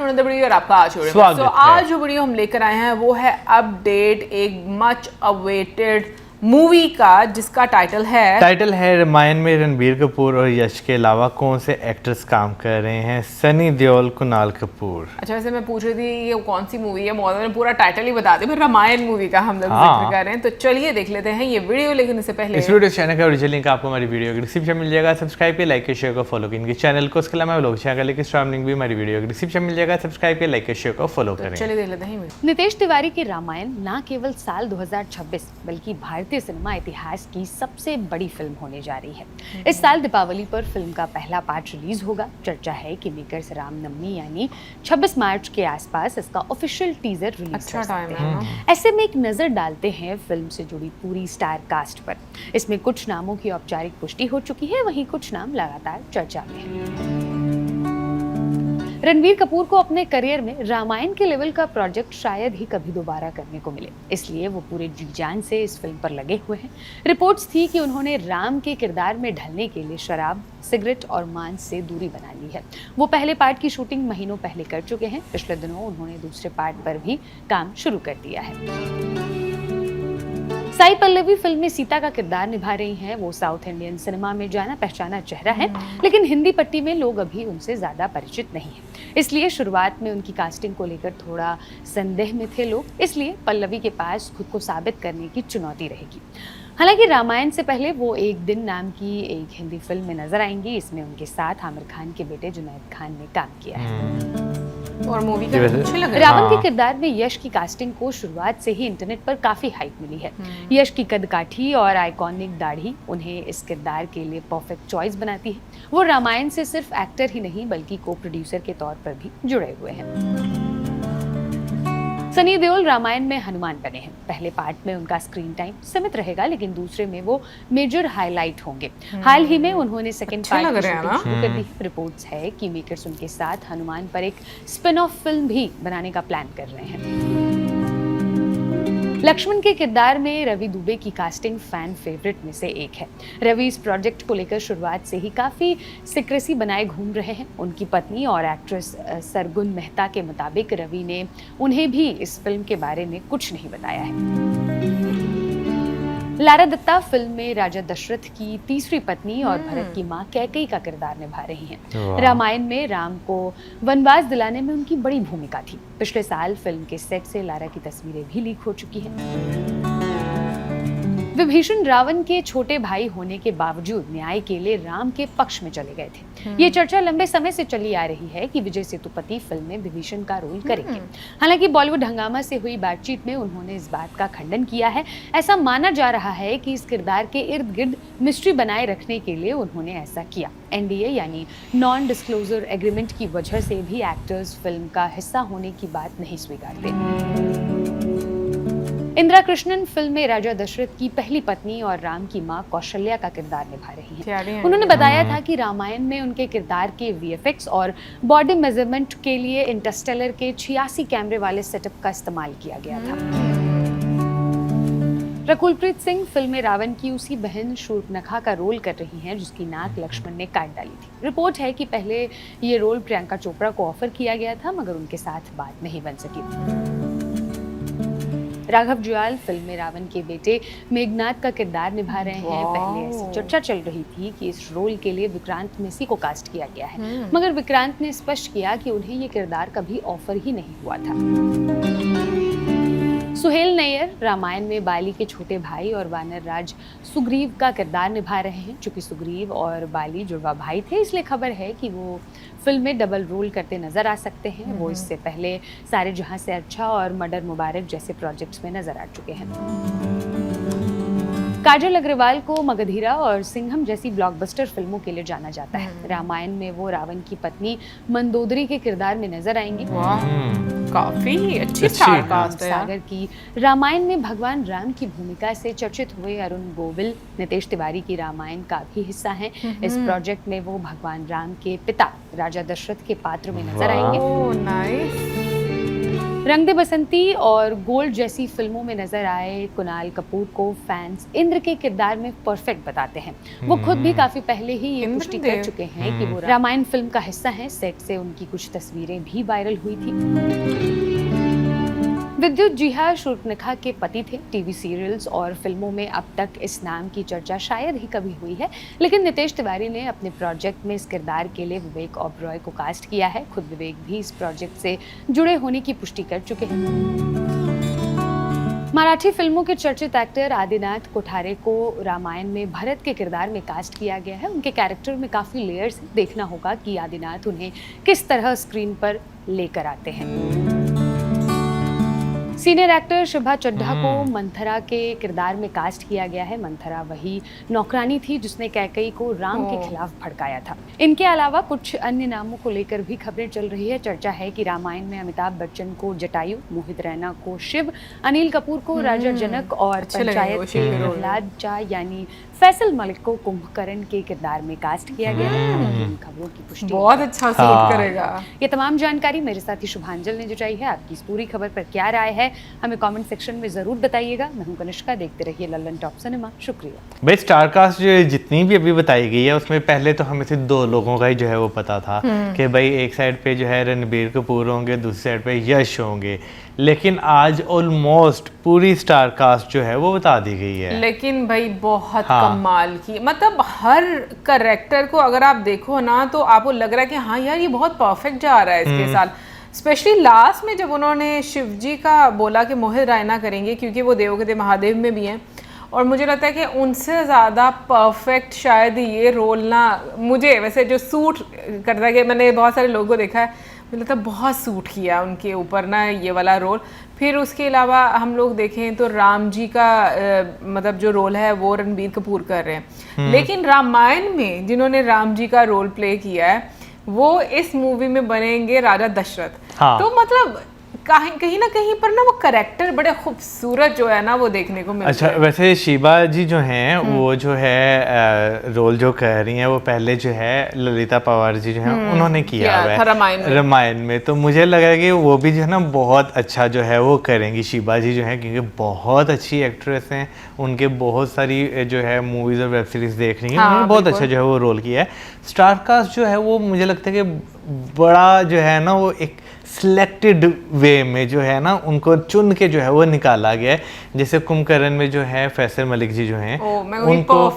For the video और आपका आज वीडियो। तो आज जो वीडियो हम लेकर आए हैं वो है अपडेट एक मच अवेटेड मूवी का, जिसका टाइटल है रामायण में रणबीर कपूर और यश के अलावा कौन से एक्टर्स काम कर रहे हैं? सनी देओल, कुणाल कपूर। अच्छा, वैसे मैं पूछ रही थी ये कौन सी मूवी है, मौलाना ने पूरा टाइटल ही बता दिया, फिर रामायण मूवी का हम लोग जिक्र कर रहे हैं। तो चलिए देख लेते हैं ये वीडियो, लेकिन इससे पहले इस वीडियो चैनल का ओरिजिनल लिंक आपको हमारी वीडियो के डिस्क्रिप्शन मिल जाएगा। सब्सक्राइब के लाइक के शेयर को फॉलो करेंगे चैनल को। उसके अलावा व्लॉग चैनल का स्ट्रॉन्ग लिंक भी हमारी वीडियो के डिस्क्रिप्शन मिल जाएगा। सब्सक्राइब के लाइक के शेयर को फॉलो करें। चलिए देख लेते हैं। नितेश तिवारी की रामायण न केवल साल 2026 बल्कि भारतीय सिनेमा इतिहास की सबसे बड़ी फिल्म होने जा रही है। इस साल दीपावली पर फिल्म का पहला पार्ट रिलीज होगा। चर्चा है कि मेकर्स रामनवमी यानी 26 मार्च के आसपास इसका ऑफिशियल टीजर रिलीज कर सकते हैं। ऐसे में एक नजर डालते हैं फिल्म से जुड़ी पूरी स्टार कास्ट पर। इसमें कुछ नामों की औपचारिक पुष्टि हो चुकी है, वहीं कुछ नाम लगातार चर्चा में हैं। रणबीर कपूर को अपने करियर में रामायण के लेवल का प्रोजेक्ट शायद ही कभी दोबारा करने को मिले, इसलिए वो पूरे जी जान से इस फिल्म पर लगे हुए हैं। रिपोर्ट्स थी कि उन्होंने राम के किरदार में ढलने के लिए शराब, सिगरेट और मांस से दूरी बना ली है। वो पहले पार्ट की शूटिंग महीनों पहले कर चुके हैं। पिछले दिनों उन्होंने दूसरे पार्ट पर भी काम शुरू कर दिया है। साई पल्लवी फिल्म में सीता का किरदार निभा रही हैं। वो साउथ इंडियन सिनेमा में जाना पहचाना चेहरा है, लेकिन हिंदी पट्टी में लोग अभी उनसे ज्यादा परिचित नहीं हैं। इसलिए शुरुआत में उनकी कास्टिंग को लेकर थोड़ा संदेह में थे लोग। इसलिए पल्लवी के पास खुद को साबित करने की चुनौती रहेगी। हालांकि रामायण से पहले वो एक दिन नाम की एक हिंदी फिल्म में नजर आएंगी। इसमें उनके साथ आमिर खान के बेटे जुनैद खान ने काम किया है। और मूवी का अच्छी लग रही है। रावण के किरदार में यश की कास्टिंग को शुरुआत से ही इंटरनेट पर काफी हाइप मिली है। यश की कदकाठी और आइकॉनिक दाढ़ी उन्हें इस किरदार के लिए परफेक्ट चॉइस बनाती है। वो रामायण से सिर्फ एक्टर ही नहीं बल्कि को प्रोड्यूसर के तौर पर भी जुड़े हुए हैं। सनी देओल रामायण में हनुमान बने हैं। पहले पार्ट में उनका स्क्रीन टाइम सीमित रहेगा, लेकिन दूसरे में वो मेजर हाईलाइट होंगे। हाल ही में उन्होंने सेकंड पार्ट की शूटिंग शुरू कर दी। रिपोर्ट्स है कि मेकर्स उनके साथ हनुमान पर एक स्पिन ऑफ फिल्म भी बनाने का प्लान कर रहे हैं। लक्ष्मण के किरदार में रवि दुबे की कास्टिंग फैन फेवरेट में से एक है। रवि इस प्रोजेक्ट को लेकर शुरुआत से ही काफी सीक्रेसी बनाए घूम रहे हैं। उनकी पत्नी और एक्ट्रेस सरगुन मेहता के मुताबिक रवि ने उन्हें भी इस फिल्म के बारे में कुछ नहीं बताया है। लारा दत्ता फिल्म में राजा दशरथ की तीसरी पत्नी और भरत की मां कैकेयी का किरदार निभा रही हैं। रामायण में राम को वनवास दिलाने में उनकी बड़ी भूमिका थी। पिछले साल फिल्म के सेट से लारा की तस्वीरें भी लीक हो चुकी हैं। विभीषण रावण के छोटे भाई होने के बावजूद न्याय के लिए राम के पक्ष में चले गए थे। ये चर्चा लंबे समय से चली आ रही है कि विजय सेतुपति फिल्म में विभीषण का रोल करेंगे। हालांकि बॉलीवुड हंगामा से हुई बातचीत में उन्होंने इस बात का खंडन किया है। ऐसा माना जा रहा है कि इस किरदार के इर्द गिर्द मिस्ट्री बनाए रखने के लिए उन्होंने ऐसा किया। NDA यानी नॉन डिस्क्लोजर एग्रीमेंट की वजह से भी एक्टर्स फिल्म का हिस्सा होने की बात नहीं स्वीकारते। इंदिरा कृष्णन फिल्म में राजा दशरथ की पहली पत्नी और राम की मां कौशल्या का किरदार निभा रही हैं। उन्होंने बताया था कि रामायण में उनके किरदार के VFX और बॉडी मेजरमेंट के लिए इंटरस्टेलर के 86 कैमरे वाले सेटअप का इस्तेमाल किया गया था। रकुलप्रीत सिंह फिल्म में रावण की उसी बहन शूर्पणखा का रोल कर रही हैं जिसकी नाक लक्ष्मण ने काट डाली थी। रिपोर्ट है कि पहले ये रोल प्रियंका चोपड़ा को ऑफर किया गया था, मगर उनके साथ बात नहीं बन सकी। राघव जुयाल फिल्म में रावण के बेटे मेघनाथ का किरदार निभा रहे हैं। पहले ऐसी चर्चा चल रही थी कि इस रोल के लिए विक्रांत मेसी को कास्ट किया गया है, मगर विक्रांत ने स्पष्ट किया कि उन्हें ये किरदार कभी ऑफर ही नहीं हुआ था। सुहेल नैयर रामायण में बाली के छोटे भाई और वानर राज सुग्रीव का किरदार निभा रहे हैं। चूंकि सुग्रीव और बाली जुड़वा भाई थे, इसलिए खबर है कि वो फिल्म में डबल रोल करते नजर आ सकते हैं। वो इससे पहले सारे जहां से अच्छा और मर्डर मुबारक जैसे प्रोजेक्ट्स में नजर आ चुके हैं। काजल अग्रवाल को मगधीरा और सिंघम जैसी ब्लॉकबस्टर फिल्मों के लिए जाना जाता है। रामायण में वो रावण की पत्नी मंदोदरी के किरदार में नजर आएंगी। काफी अच्छी स्टार कास्ट है। सागर की रामायण में भगवान राम की भूमिका से चर्चित हुए अरुण गोविल नितेश तिवारी की रामायण का भी हिस्सा हैं। इस प्रोजेक्ट में वो भगवान राम के पिता राजा दशरथ के पात्र में नजर आएंगे। रंग दे बसंती और गोल्ड जैसी फिल्मों में नजर आए कुणाल कपूर को फैंस इंद्र के किरदार में परफेक्ट बताते हैं। वो खुद भी काफी पहले ही ये पुष्टि कर चुके हैं कि वो रामायण फिल्म का हिस्सा हैं। सेट से उनकी कुछ तस्वीरें भी वायरल हुई थी। विद्युत जिहा शूर्पणखा के पति थे। टीवी सीरियल्स और फिल्मों में अब तक इस नाम की चर्चा शायद ही कभी हुई है, लेकिन नितेश तिवारी ने अपने प्रोजेक्ट में इस किरदार के लिए विवेक ओबरॉय को कास्ट किया है। खुद विवेक भी इस प्रोजेक्ट से जुड़े होने की पुष्टि कर चुके हैं। मराठी फिल्मों के चर्चित एक्टर आदिनाथ कोठारे को रामायण में भरत के किरदार में कास्ट किया गया है। उनके कैरेक्टर में काफी लेयर्स हैं। देखना होगा कि आदिनाथ उन्हें किस तरह स्क्रीन पर लेकर आते हैं। सीनियर एक्टर शुभा चड्ढा को मंथरा के किरदार में कास्ट किया गया है। मंथरा वही नौकरानी थी जिसने कैकेयी को राम के खिलाफ भड़काया था। इनके अलावा कुछ अन्य नामों को लेकर भी खबरें चल रही है। चर्चा है कि रामायण में अमिताभ बच्चन को जटायु, मोहित रैना को शिव, अनिल कपूर को राजा जनक और पंचायत के प्रहलाद चा यानी फैसल मलिक को कुंभकर्ण के किरदार में कास्ट किया गया है। इन खबरों की पुष्टि बहुत अच्छा सूट करेगा। ये तमाम जानकारी मेरे साथी शुभांजल ने जुटाई है। आपकी इस पूरी खबर पर क्या राय है हमें कमेंट सेक्शन में जरूर बताइएगा। मैं हूं कनिष्का, देखते रहिए लल्लन टॉप सिनेमा। शुक्रिया। भाई स्टार कास्ट जो जितनी भी अभी बताई गई है उसमें पहले तो हमें सिर्फ 2 लोगों का ही जो है वो पता था कि भाई एक साइड पे जो है रणबीर कपूर होंगे, दूसरी साइड पे यश होंगे, लेकिन आज ऑलमोस्ट पूरी स्टार कास्ट जो है वो बता दी गई है। लेकिन भाई बहुत कमाल की, मतलब हर कैरेक्टर को अगर आप देखो ना तो आपको लग रहा है कि हाँ यार ये बहुत परफेक्ट जा रहा है इसके साथ। स्पेशली लास्ट में जब उन्होंने शिवजी का बोला कि मोहित रैना करेंगे, क्योंकि वो देवों के देव महादेव में भी हैं, और मुझे लगता है कि उनसे ज़्यादा परफेक्ट शायद ये रोल ना, मुझे वैसे जो सूट करता है कि मैंने बहुत सारे लोगों को देखा है, मुझे लगता है बहुत सूट किया उनके ऊपर ना ये वाला रोल। फिर उसके अलावा हम लोग देखें तो राम जी का मतलब जो रोल है वो रणबीर कपूर कर रहे हैं, लेकिन रामायण में जिन्होंने राम जी का रोल प्ले किया है वो इस मूवी में बनेंगे राजा दशरथ। तो मतलब कहीं ना कहीं पर ना वो कैरेक्टर बड़े खूबसूरत जो है ना वो देखने को मिलता है। अच्छा, वैसे शिवा जी जो हैं वो जो है रोल जो कर रही हैं वो पहले जो है ललिता पवार जी जो हैं उन्होंने किया हुआ है रामायण में। तो मुझे लग रहा है कि वो भी जो है ना बहुत अच्छा जो है वो करेंगी शिवा जी जो है, क्योंकि बहुत अच्छी एक्ट्रेस हैं। उनके बहुत सारी जो है मूवीज और वेब सीरीज देख रही हैं, उन्होंने बहुत अच्छा जो है वो रोल किया है। स्टार कास्ट जो है वो मुझे लगता है कि बड़ा जो है ना वो एक सिलेक्टेड वे में जो है ना उनको चुन के जो है वो निकाला गया है। जैसे कुंभकर्ण में जो है फैसल मलिक जी जो हैं उनको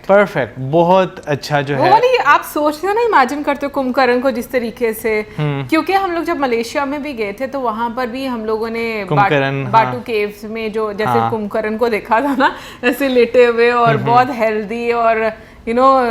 परफेक्ट बहुत अच्छा जो है। आप सोचते हो ना, इमेजिन करते हो कुंभकर्ण को जिस तरीके से, क्योंकि हम लोग जब मलेशिया में भी गए थे तो वहां पर भी हम लोगों ने बाटू केव्स में जो जैसे कुंभकर्ण को देखा था ना ऐसे लेटे हुए और बहुत हेल्दी और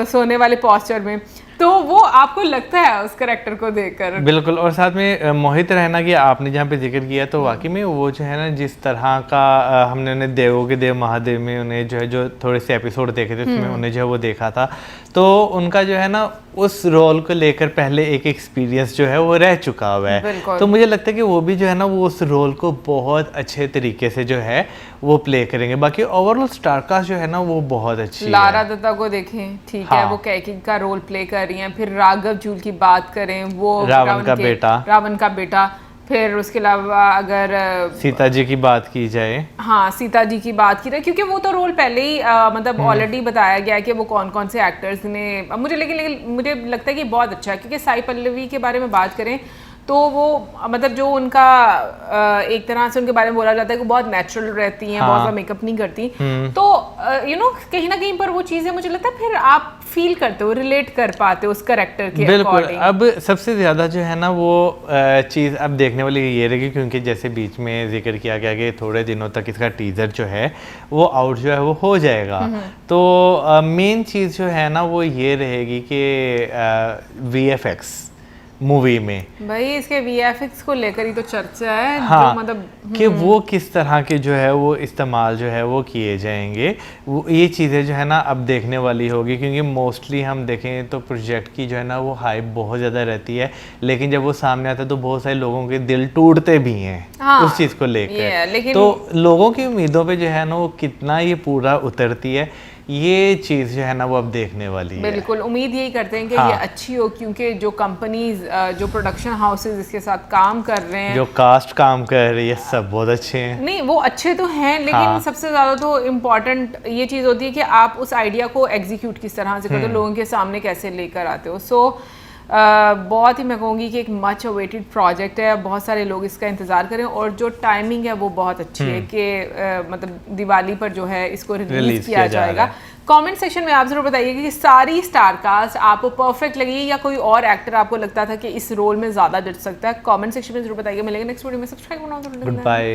सोने वाले पोस्चर में, तो वो आपको लगता है उस कैरेक्टर को देखकर। बिल्कुल। और साथ में मोहित रैना की आपने जहाँ पे जिक्र किया तो वाकई में वो जो है ना जिस तरह का हमने उन्हें देवों के देव महादेव में उन्हें जो है जो थोड़े से एपिसोड देखे थे उसमें उन्हें जो है वो देखा था, तो उनका जो है ना उस रोल को लेकर पहले एक एक्सपीरियंस जो है वो रह चुका हुआ है। तो मुझे लगता है कि वो भी जो है ना वो उस रोल को बहुत अच्छे तरीके से जो है वो प्ले करेंगे। बाकी ओवरऑल स्टार कास्ट जो है ना वो बहुत अच्छी है। लारा दत्ता को देखें, ठीक है, वो कैकेयी का रोल प्ले कर रही हैं। फिर राघव जूल की बात करें, वो रावण का बेटा। फिर उसके अलावा अगर सीता जी की बात की जाए, हाँ सीता जी की बात की जाए, क्योंकि वो तो रोल पहले ही मतलब ऑलरेडी बताया गया है कि वो कौन कौन से एक्टर्स ने, लेकिन मुझे लगता है कि बहुत अच्छा है। क्योंकि साई पल्लवी के बारे में बात करें तो वो मतलब जो उनका एक तरह से उनके बारे में बोला जाता है कि बहुत नेचुरल रहती हैं, बहुत ज़्यादा मेकअप नहीं करती, तो कहीं ना कहीं पर वो चीज़ें मुझे लगता है फिर आप फील करते हो, रिलेट कर पाते हो उस कैरेक्टर के बिल्कुल। अब सबसे ज़्यादा जो है ना वो चीज़ अब देखने वाली ये रहेगी, क्योंकि जैसे बीच में जिक्र किया गया कि थोड़े दिनों तक इसका टीज़र जो है वो आउट जो है वो हो जाएगा। तो मेन चीज़ जो है ना वो ये रहेगी कि VFX मूवी में, भाई इसके VFX को लेकर ही तो चर्चा है। हाँ, जो मतलब कि वो किस तरह के जो है वो इस्तेमाल जो है वो किए जाएंगे, वो ये चीज़ें जो है ना अब देखने वाली होगी। क्योंकि मोस्टली हम देखें तो प्रोजेक्ट की जो है ना वो हाइप बहुत ज़्यादा रहती है, लेकिन जब वो सामने आता है तो बहुत सारे लोगों के दिल टूटते भी हैं उस चीज़ को लेकर। तो लोगों की उम्मीदों पे जो है ना वो कितना ये पूरा उतरती है ये चीज़ जो है ना वो अब देखने वाली है। बिल्कुल, उम्मीद यही करते हैं कि हाँ। ये अच्छी हो, क्योंकि जो कंपनीज जो प्रोडक्शन हाउसेज इसके साथ काम कर रहे हैं, जो कास्ट काम कर रही है, सब बहुत अच्छे हैं। नहीं वो अच्छे तो हैं, लेकिन हाँ। सबसे ज़्यादा तो इम्पॉर्टेंट ये चीज़ होती है कि आप उस आइडिया को एग्जीक्यूट किस तरह से करते हो, लोगों के सामने कैसे लेकर आते हो। सो बहुत ही मैं कहूँगी कि एक मच अवेटेड प्रोजेक्ट है, बहुत सारे लोग इसका इंतज़ार करें, और जो टाइमिंग है वो बहुत अच्छी है कि मतलब दिवाली पर जो है इसको रिलीज किया जाएगा। कमेंट सेक्शन में आप जरूर बताइए कि सारी स्टार कास्ट आपको परफेक्ट लगी या कोई और एक्टर आपको लगता था कि इस रोल में ज़्यादा जच सकता है। कमेंट सेक्शन में जरूर बताइए। मिलेंगे नेक्स्ट वीडियो में। सब्सक्राइब करना गुड बाय।